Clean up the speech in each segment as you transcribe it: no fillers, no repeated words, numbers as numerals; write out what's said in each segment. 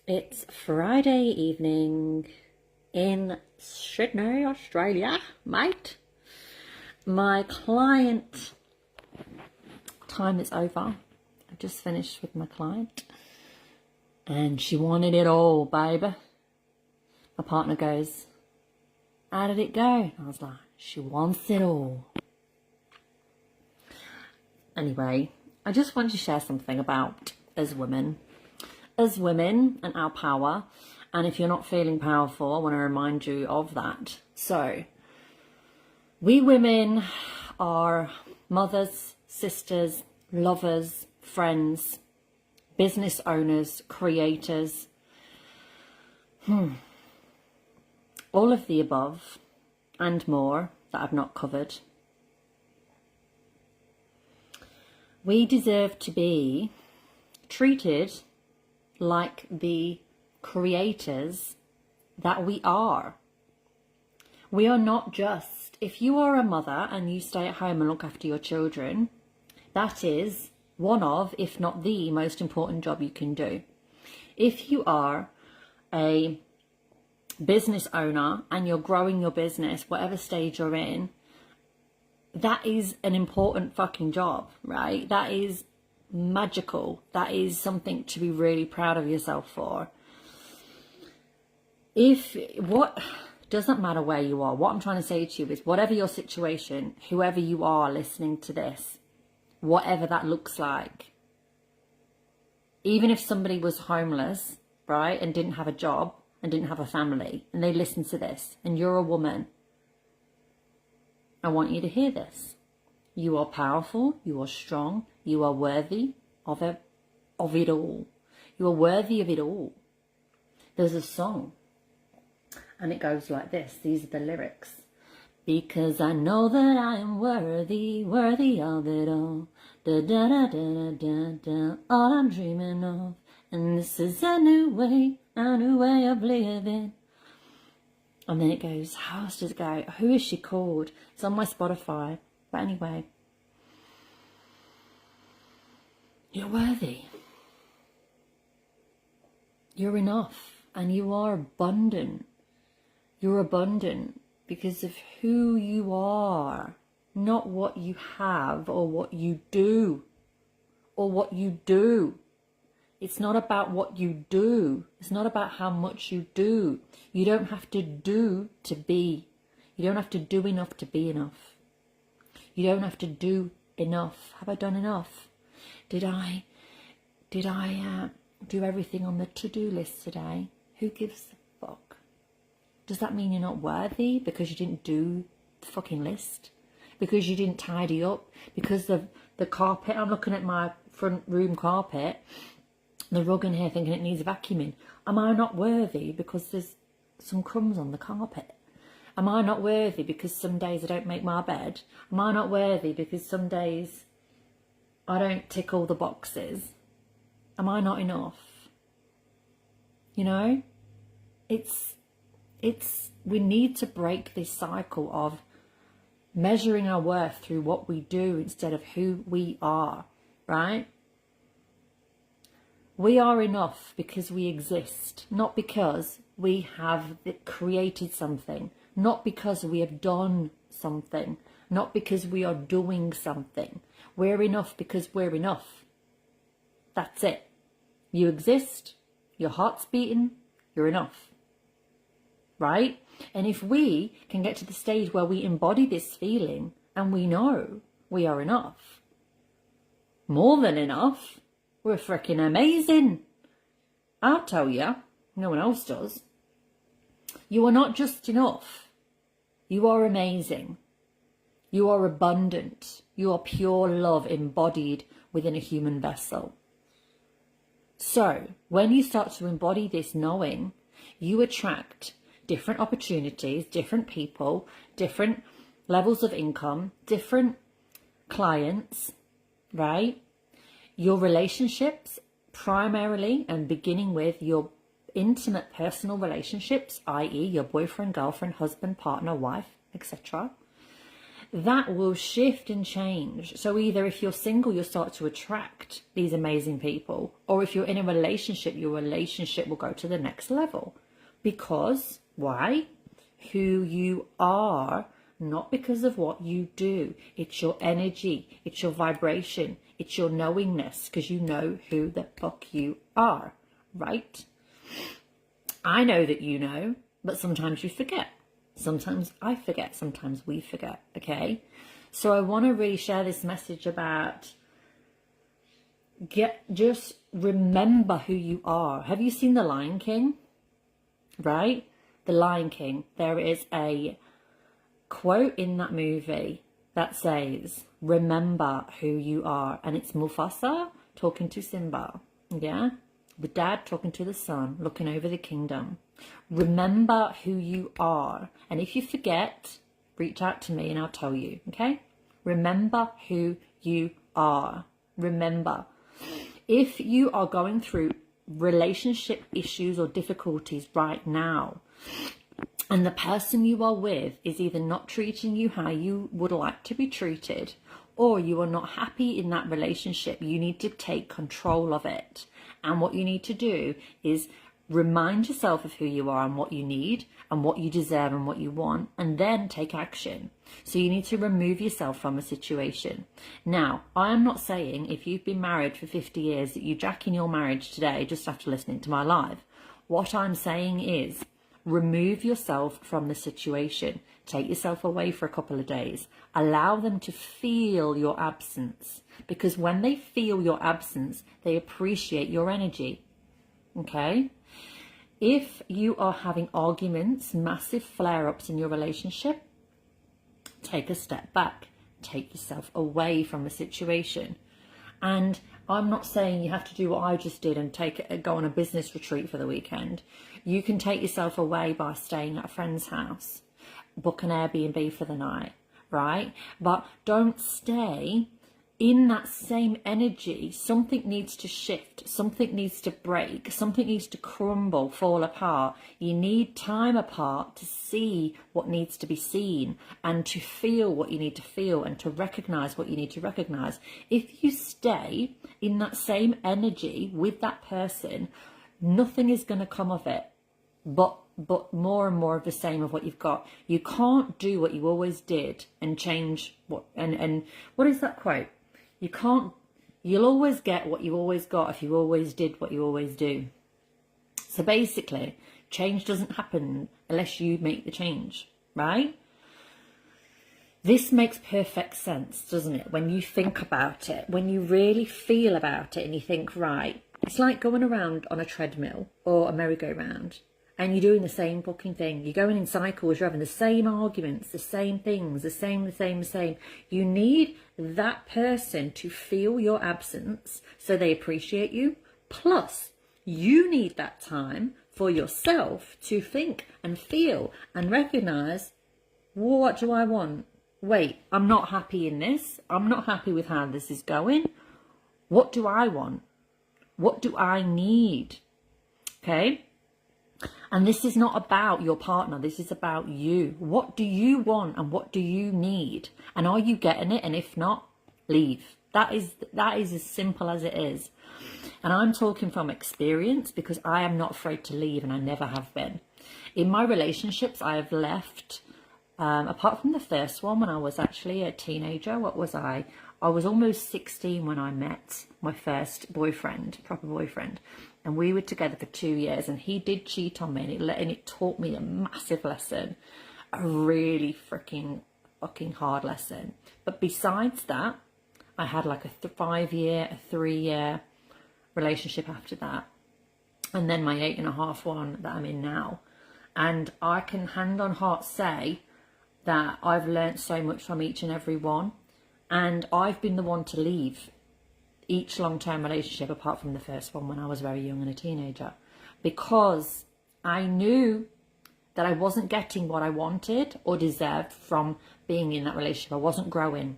It's Friday evening in Sydney, Australia, mate. My client time is over. I just finished with my client and she wanted it all, babe. My partner goes, how did it go? I was like, she wants it all. Anyway, I just wanted to share something about as women and our power. And if you're not feeling powerful, I want to remind you of that. So, we women are mothers, sisters, lovers, friends, business owners, creators. All of the above and more that I've not covered. We deserve to be treated like the creators that we are. We are not just, if you are a mother and you stay at home and look after your children, that is one of, if not the most important job you can do. If you are a business owner and you're growing your business, whatever stage you're in, that is an important fucking job, right? That is magical. That is something to be really proud of yourself for. Doesn't matter where you are. What I'm trying to say to you is, whatever your situation, whoever you are listening to this, whatever that looks like, even if somebody was homeless, right, and didn't have a job and didn't have a family, and they listen to this, and you're a woman, I want you to hear this. You are powerful, you are strong, you are worthy of it all. You are worthy of it all. There's a song, and it goes like this. These are the lyrics. Because I know that I am worthy of it all. Da da da da da da, all I'm dreaming of. And this is a new way of living. And then it goes, how else does it go? Who is she called? It's on my Spotify. But anyway, you're worthy. You're enough. And you are abundant. You're abundant because of who you are, not what you have or what you do. It's not about what you do. It's not about how much you do. You don't have to do to be. You don't have to do enough to be enough. You don't have to do enough. Have I done enough? Did I do everything on the to-do list today? Who gives a fuck? Does that mean you're not worthy because you didn't do the fucking list? Because you didn't tidy up? Because the carpet, I'm looking at my front room carpet, the rug in here thinking it needs vacuuming. Am I not worthy because there's some crumbs on the carpet? Am I not worthy because some days I don't make my bed? Am I not worthy because some days I don't tick all the boxes? Am I not enough? You know, we need to break this cycle of measuring our worth through what we do instead of who we are, right? We are enough because we exist, not because we have created something, not because we have done something, not because we are doing something. We're enough because we're enough. That's it. You exist, your heart's beating, you're enough, right? And if we can get to the stage where we embody this feeling and we know we are enough, more than enough, we're freaking amazing. I'll tell you, no one else does. You are not just enough. You are amazing. You are abundant. You are pure love embodied within a human vessel. So, when you start to embody this knowing, you attract different opportunities, different people, different levels of income, different clients, right? Your relationships, primarily and beginning with your intimate personal relationships, i.e. your boyfriend, girlfriend, husband, partner, wife, etc. that will shift and change. So either if you're single, you'll start to attract these amazing people, or if you're in a relationship, your relationship will go to the next level. Because why? Who you are, not because of what you do. It's your energy, it's your vibration, it's your knowingness, because you know who the fuck you are, right? I know that you know, but sometimes you forget. Sometimes I forget, sometimes we forget, okay? So I want to really share this message about just remember who you are. Have you seen The Lion King? Right? The Lion King. There is a quote in that movie that says, remember who you are. And it's Mufasa talking to Simba, yeah? The dad talking to the son, looking over the kingdom. Remember who you are. And if you forget, reach out to me and I'll tell you, okay? Remember who you are. Remember. If you are going through relationship issues or difficulties right now, and the person you are with is either not treating you how you would like to be treated, or you are not happy in that relationship, you need to take control of it. And what you need to do is remind yourself of who you are and what you need and what you deserve and what you want, and then take action. So you need to remove yourself from a situation. Now, I am not saying if you've been married for 50 years that you jack in your marriage today just after listening to my live. What I'm saying is remove yourself from the situation. Take yourself away for a couple of days. Allow them to feel your absence, because when they feel your absence, they appreciate your energy. Okay? If you are having arguments, massive flare-ups in your relationship, take a step back. Take yourself away from the situation. And I'm not saying you have to do what I just did and go on a business retreat for the weekend. You can take yourself away by staying at a friend's house, book an Airbnb for the night, right? But don't stay in that same energy. Something needs to shift, something needs to break, something needs to crumble, fall apart. You need time apart to see what needs to be seen and to feel what you need to feel and to recognize what you need to recognize. If you stay in that same energy with that person, nothing is going to come of it but more and more of the same of what you've got. You can't do what you always did and change what, and what is that quote? You'll always get what you always got if you always did what you always do. So basically, change doesn't happen unless you make the change, right? This makes perfect sense, doesn't it? When you think about it, when you really feel about it and you think, right, it's like going around on a treadmill or a merry-go-round. And you're doing the same fucking thing. You're going in cycles, you're having the same arguments, the same things, the same. You need that person to feel your absence so they appreciate you. Plus, you need that time for yourself to think and feel and recognize, what do I want? Wait, I'm not happy in this. I'm not happy with how this is going. What do I want? What do I need? Okay? And this is not about your partner. This is about you. What do you want and what do you need? And are you getting it? And if not, leave. That is as simple as it is. And I'm talking from experience because I am not afraid to leave, and I never have been. In my relationships, I have left, apart from the first one when I was actually a teenager. What was I? I was almost 16 when I met my first boyfriend, proper boyfriend. And we were together for 2 years, and he did cheat on me, and it taught me a massive lesson, a really freaking fucking hard lesson. But besides that, I had like a 5-year, a 3-year relationship after that. And then my 8.5 one that I'm in now. And I can hand on heart say that I've learnt so much from each and every one. And I've been the one to leave each long-term relationship apart from the first one when I was very young and a teenager, because I knew that I wasn't getting what I wanted or deserved from being in that relationship. I wasn't growing.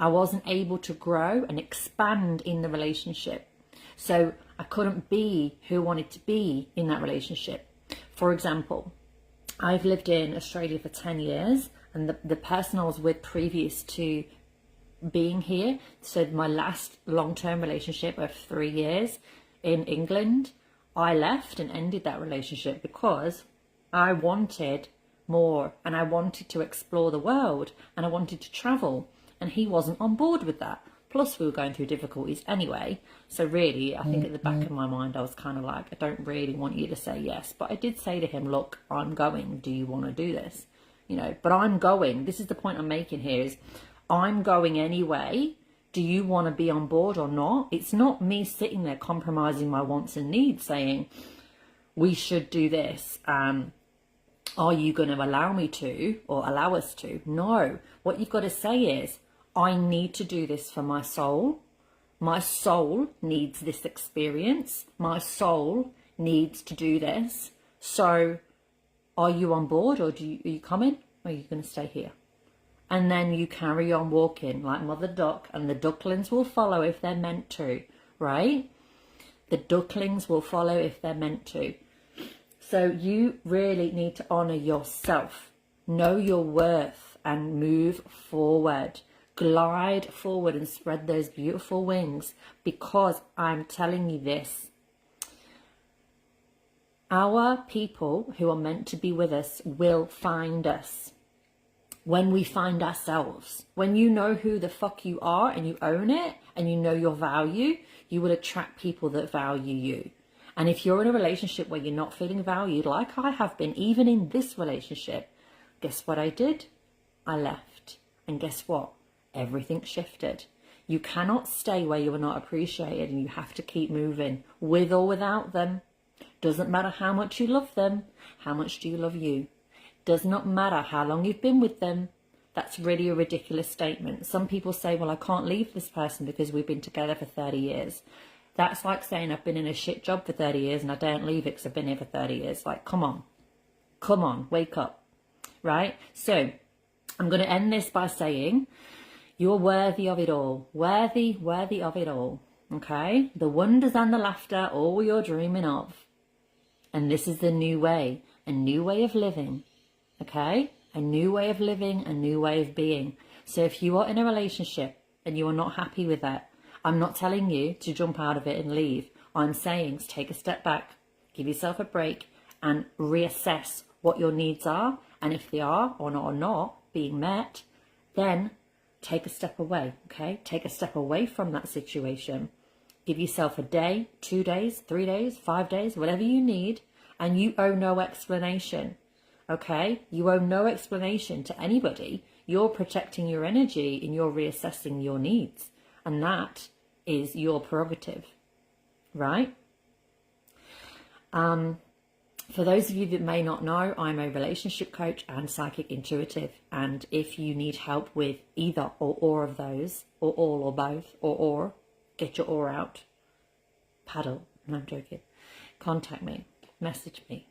I wasn't able to grow and expand in the relationship. So I couldn't be who I wanted to be in that relationship. For example, I've lived in Australia for 10 years And the person I was with previous to being here, so my last long-term relationship of 3 years in England, I left and ended that relationship because I wanted more, and I wanted to explore the world, and I wanted to travel, and he wasn't on board with that. Plus we were going through difficulties anyway, so really I think at the back of my mind I was kind of like, I don't really want you to say yes, but I did say to him, look, I'm going, do you want to do this? You know, but I'm going. This is the point I'm making here, is I'm going anyway. Do you want to be on board or not? It's not me sitting there compromising my wants and needs saying, we should do this. Are you going to allow me to, or allow us to? No. What you've got to say is, I need to do this for my soul. My soul needs this experience. My soul needs to do this. So are you on board, or are you coming? Or are you going to stay here? And then you carry on walking like Mother Duck, and the ducklings will follow if they're meant to, right? The ducklings will follow if they're meant to. So you really need to honor yourself, know your worth, and move forward. Glide forward and spread those beautiful wings, because I'm telling you this. Our people who are meant to be with us will find us. When we find ourselves, when you know who the fuck you are and you own it and you know your value, you will attract people that value you. And if you're in a relationship where you're not feeling valued, like I have been, even in this relationship, guess what I did? I left. And guess what? Everything shifted. You cannot stay where you are not appreciated, and you have to keep moving, with or without them. Doesn't matter how much you love them. How much do you love you? Does not matter how long you've been with them. That's really a ridiculous statement. Some people say, well, I can't leave this person because we've been together for 30 years. That's like saying I've been in a shit job for 30 years and I don't leave it because I've been here for 30 years. Like, come on, wake up, right? So I'm going to end this by saying you're worthy of it all. Worthy of it all, okay? The wonders and the laughter, all you're dreaming of. And this is the new way, a new way of living. Okay, a new way of living, a new way of being. So if you are in a relationship and you are not happy with that, I'm not telling you to jump out of it and leave. I'm saying take a step back, give yourself a break, and reassess what your needs are. And if they are or not being met, then take a step away, okay? Take a step away from that situation. Give yourself a day, 2 days, 3 days, 5 days, whatever you need, and you owe no explanation. Okay, you owe no explanation to anybody. You're protecting your energy and you're reassessing your needs. And that is your prerogative, right? For those of you that may not know, I'm a relationship coach and psychic intuitive. And if you need help with either or all of those, or all or both, or, get your oar out. Paddle. No, I'm joking. Contact me. Message me.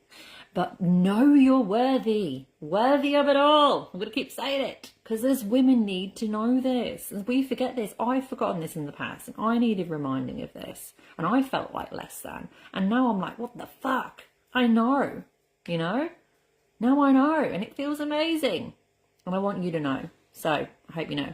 But know you're worthy of it all. I'm going to keep saying it because there's women need to know this. And we forget this. I've forgotten this in the past and I needed reminding of this. And I felt like less than. And now I'm like, what the fuck? I know, you know? Now I know, and it feels amazing. And I want you to know. So I hope you know.